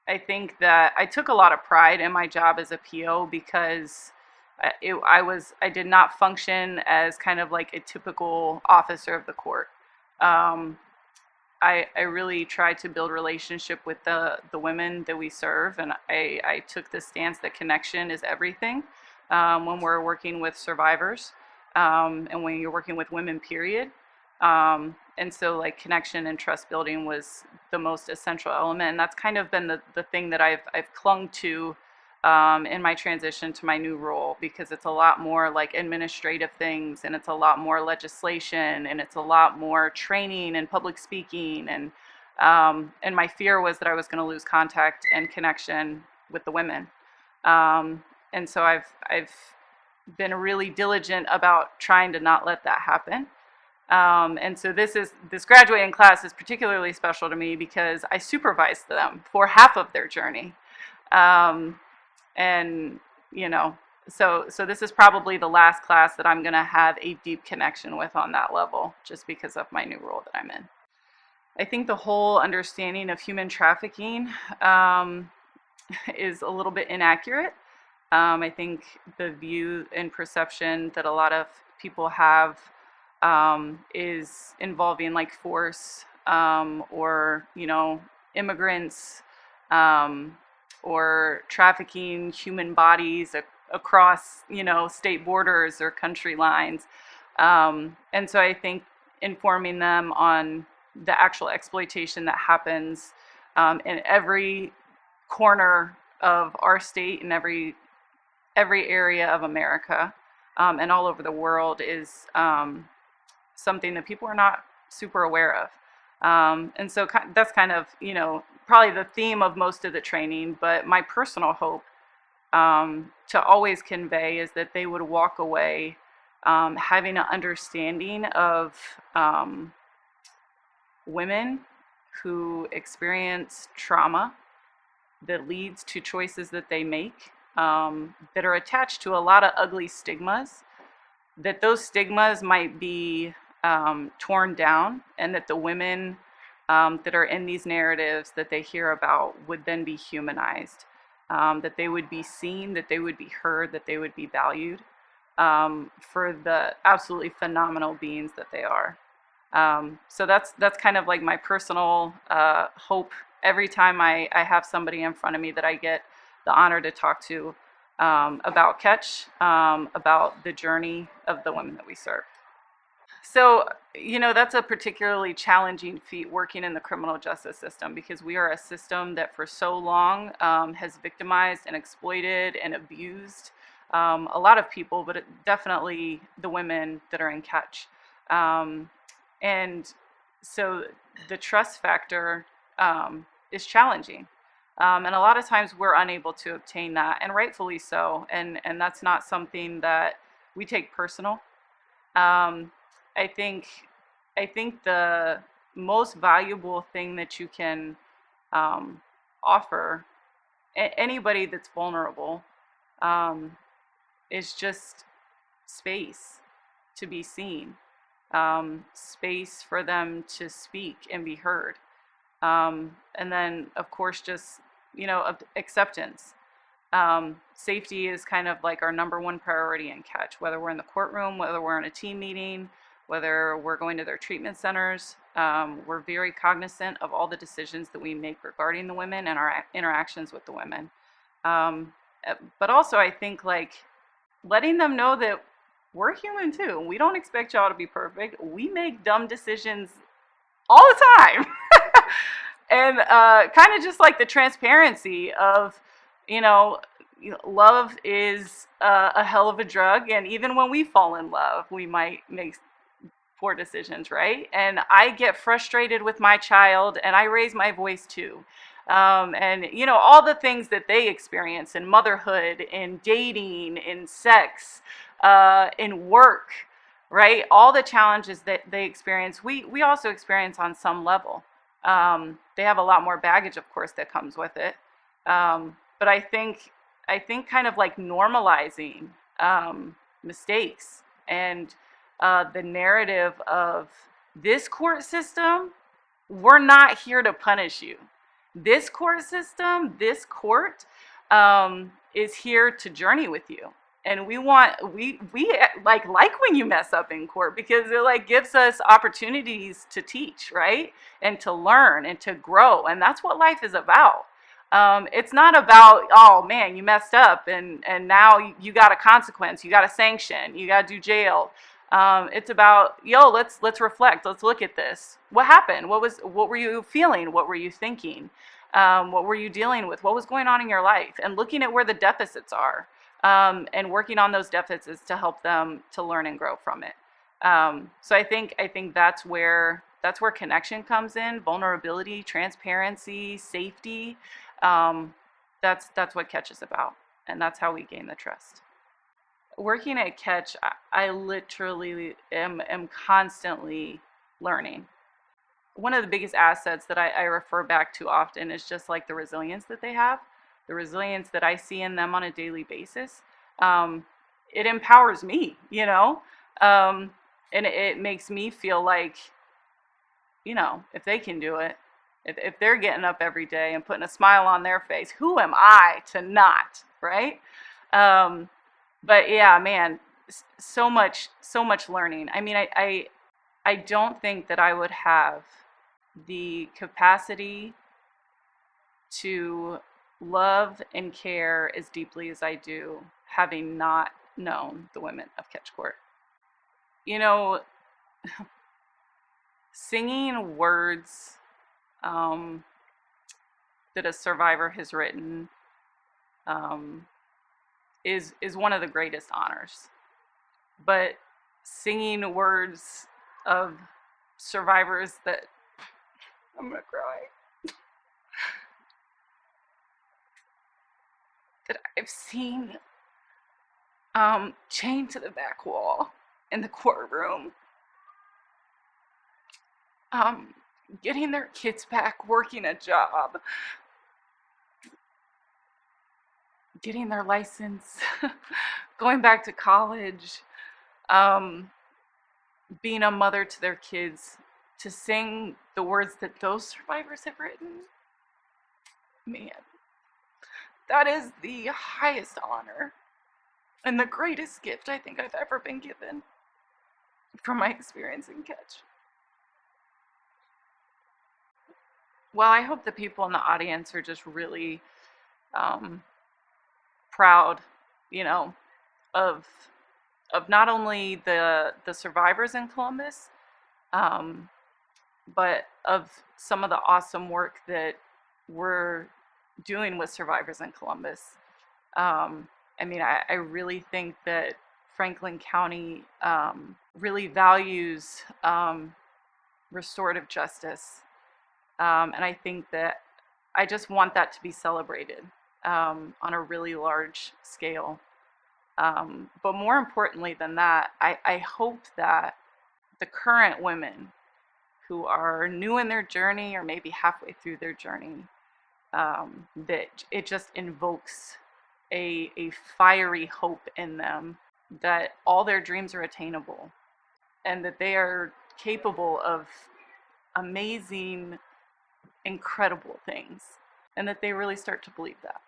I think that I took a lot of pride in my job as a PO because I did not function as kind of like a typical officer of the court. Um, I really tried to build relationship with the women that we serve, and I took the stance that connection is everything when we're working with survivors, and when you're working with women, period. And so, like, connection and trust building was the most essential element, and that's kind of been the thing that I've clung to in my transition to my new role, because it's a lot more like administrative things, and it's a lot more legislation, and it's a lot more training and public speaking, and my fear was that I was going to lose contact and connection with the women, and so I've been really diligent about trying to not let that happen. And so this graduating class is particularly special to me because I supervised them for half of their journey. Um, and you know, so this is probably the last class that I'm going to have a deep connection with on that level, just because of my new role that I'm in. I think the whole understanding of human trafficking is a little bit inaccurate. I think the view and perception that a lot of people have is involving like force, or immigrants, um, or trafficking human bodies across state borders or country lines, and so I think informing them on the actual exploitation that happens in every corner of our state and every area of America, and all over the world is something that people are not super aware of. And so that's kind of, probably the theme of most of the training. But my personal hope to always convey is that they would walk away having an understanding of women who experience trauma that leads to choices that they make, that are attached to a lot of ugly stigmas, that those stigmas might be torn down, and that the women that are in these narratives that they hear about would then be humanized, that they would be seen, that they would be heard, that they would be valued for the absolutely phenomenal beings that they are. So that's kind of like my personal hope every time I have somebody in front of me that I get the honor to talk to about Catch, about the journey of the women that we serve. So, that's a particularly challenging feat working in the criminal justice system, because we are a system that for so long has victimized and exploited and abused a lot of people, but definitely the women that are in Catch. And so the trust factor is challenging. And a lot of times we're unable to obtain that, and rightfully so. And that's not something that we take personal. Um, I think I think the most valuable thing that you can offer anybody that's vulnerable um, is just space to be seen, space for them to speak and be heard, and then of course just acceptance. Safety is kind of like our number one priority in Catch, whether we're in the courtroom, whether we're in a team meeting, whether we're going to their treatment centers. We're very cognizant of all the decisions that we make regarding the women and our interactions with the women. Um, but also, I think, like, letting them know that we're human too. We don't expect y'all to be perfect. We make dumb decisions all the time. And kind of just like the transparency of, you know, love is a hell of a drug. And even when we fall in love, we might make poor decisions, right? And I get frustrated with my child, and I raise my voice too. And, all the things that they experience in motherhood, in dating, in sex, in work, right? All the challenges that they experience, we also experience on some level. They have a lot more baggage, of course, that comes with it. But I think kind of like normalizing mistakes, and the narrative of this court system, we're not here to punish you. This court system, this court, is here to journey with you. And we like when you mess up in court, because it like gives us opportunities to teach, right? And to learn and to grow. And that's what life is about. It's not about, oh man, you messed up and now you got a consequence, you got a sanction, you got to do jail. It's about, yo, let's reflect. Let's look at this. What happened? What were you feeling? What were you thinking? What were you dealing with? What was going on in your life? And looking at where the deficits are, and working on those deficits to help them to learn and grow from it. So I think that's where connection comes in: vulnerability, transparency, safety. That's what Catch is about, and that's how we gain the trust. Working at Catch, I literally am constantly learning. One of the biggest assets that I refer back to often is just like the resilience that they have, the resilience that I see in them on a daily basis. Um, it empowers me, um, and it makes me feel like, if they can do it, if they're getting up every day and putting a smile on their face, who am I to not, right? Um, but yeah, man, so much learning. I mean, I don't think that I would have the capacity to love and care as deeply as I do, having not known the women of Catch Court. You know, singing words, um, that a survivor has written, um, is one of the greatest honors. But singing words of survivors that, I'm gonna cry, that I've seen, chained to the back wall in the courtroom, um, getting their kids back, working a job, getting their license, going back to college, um, being a mother to their kids, to sing the words that those survivors have written. Man, that is the highest honor and the greatest gift I think I've ever been given from my experience in Catch. Well, I hope the people in the audience are just really, um, proud, you know, of not only the survivors in Columbus, um, but of some of the awesome work that we're doing with survivors in Columbus. I mean, I really think that Franklin County, really values, restorative justice. And I think that I just want that to be celebrated, on a really large scale. But more importantly than that, I hope that the current women who are new in their journey or maybe halfway through their journey, that it just invokes a fiery hope in them that all their dreams are attainable and that they are capable of amazing, incredible things, and that they really start to believe that.